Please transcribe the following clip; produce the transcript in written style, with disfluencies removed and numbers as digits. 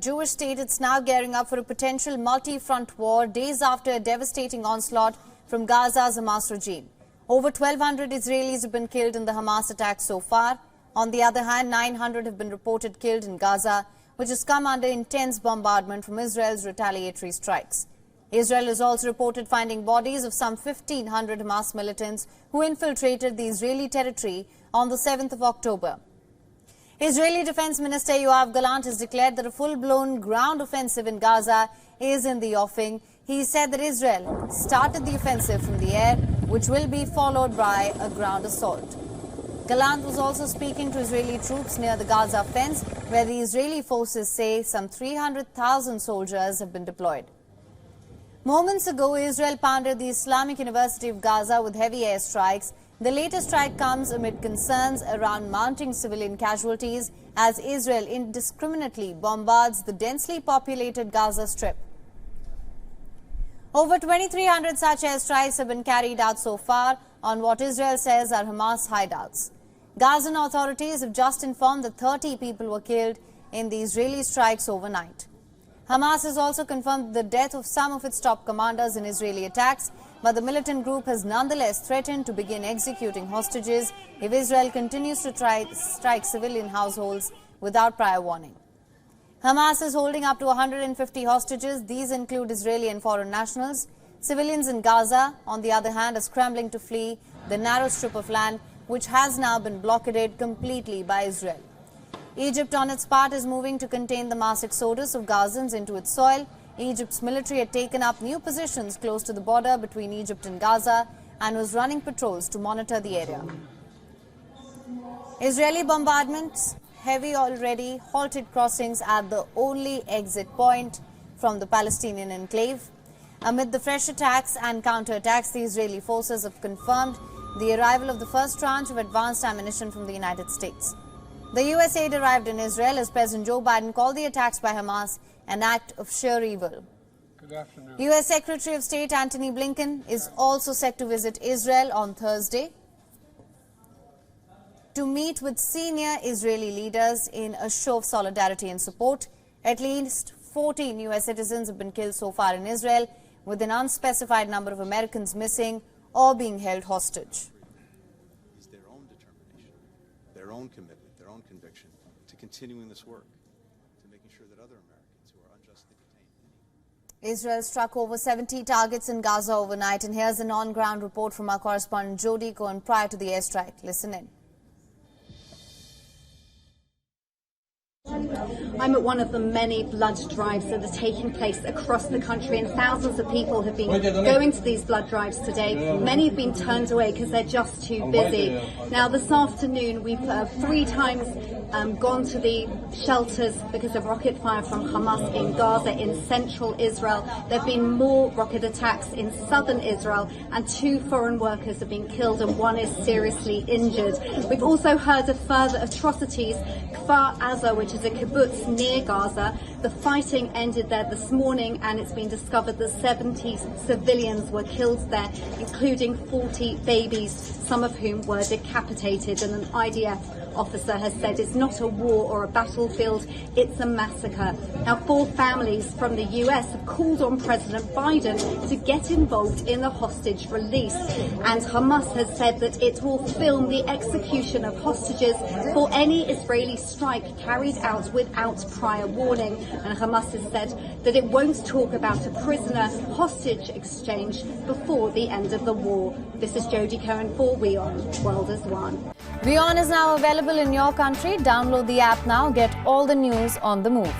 Jewish state, it's now gearing up for a potential multi-front war days after a devastating onslaught from Gaza's Hamas regime. Over 1,200 Israelis have been killed in the Hamas attacks so far. On the other hand, 900 have been reported killed in Gaza, which has come under intense bombardment from Israel's retaliatory strikes. Israel has also reported finding bodies of some 1,500 Hamas militants who infiltrated the Israeli territory on the 7th of October. Israeli Defense Minister Yoav Gallant has declared that a full-blown ground offensive in Gaza is in the offing. He said that Israel started the offensive from the air, which will be followed by a ground assault. Gallant was also speaking to Israeli troops near the Gaza fence, where the Israeli forces say some 300,000 soldiers have been deployed. Moments ago, Israel pounded the Islamic University of Gaza with heavy airstrikes. The latest strike comes amid concerns around mounting civilian casualties as Israel indiscriminately bombards the densely populated Gaza Strip. Over 2,300 such airstrikes have been carried out so far on what Israel says are Hamas hideouts. Gazan authorities have just informed that 30 people were killed in the Israeli strikes overnight. Hamas has also confirmed the death of some of its top commanders in Israeli attacks, but the militant group has nonetheless threatened to begin executing hostages if Israel continues to strike civilian households without prior warning. Hamas is holding up to 150 hostages. These include Israeli and foreign nationals. Civilians in Gaza, on the other hand, are scrambling to flee the narrow strip of land, which has now been blockaded completely by Israel. Egypt, on its part, is moving to contain the mass exodus of Gazans into its soil. Egypt's military had taken up new positions close to the border between Egypt and Gaza and was running patrols to monitor the area. Israeli bombardments heavy already halted crossings at the only exit point from the Palestinian enclave. Amid the fresh attacks and counterattacks, the Israeli forces have confirmed the arrival of the first tranche of advanced ammunition from the United States. The U.S. aid arrived in Israel as President Joe Biden called the attacks by Hamas an act of sheer evil. Good afternoon. U.S. Secretary of State Antony Blinken is also set to visit Israel on Thursday to meet with senior Israeli leaders in a show of solidarity and support. At least 14 U.S. citizens have been killed so far in Israel, with an unspecified number of Americans missing or being held hostage. Is their own determination, their own commitment, their own conviction to continuing this work, to making sure that other Americans who are unjustly detained. Israel struck over 70 targets in Gaza overnight, and here's an on-ground report from our correspondent Jody Cohen prior to the airstrike. Listen in. I'm at one of the many blood drives that are taking place across the country, and thousands of people have been going to these blood drives today. Many have been turned away because they're just too busy. Now, this afternoon, we've 3 times gone to the shelters because of rocket fire from Hamas in Gaza in central Israel. There have been more rocket attacks in southern Israel, and 2 foreign workers have been killed and 1 is seriously injured. We've also heard of further atrocities. Kfar Aza, which is a kibbutz near Gaza, the fighting ended there this morning, and it's been discovered that 70 civilians were killed there, including 40 babies, some of whom were decapitated. And an IDF officer has said it's not a war or a battlefield, it's a massacre. Now, 4 families from the US have called on President Biden to get involved in the hostage release, and Hamas has said that it will film the execution of hostages for any Israeli strike carried out without prior warning. And Hamas has said that it won't talk about a prisoner hostage exchange before the end of the war. This is Jody Cohen for WION World is One. WION is now available in your country. Download the app now. Get all the news on the move.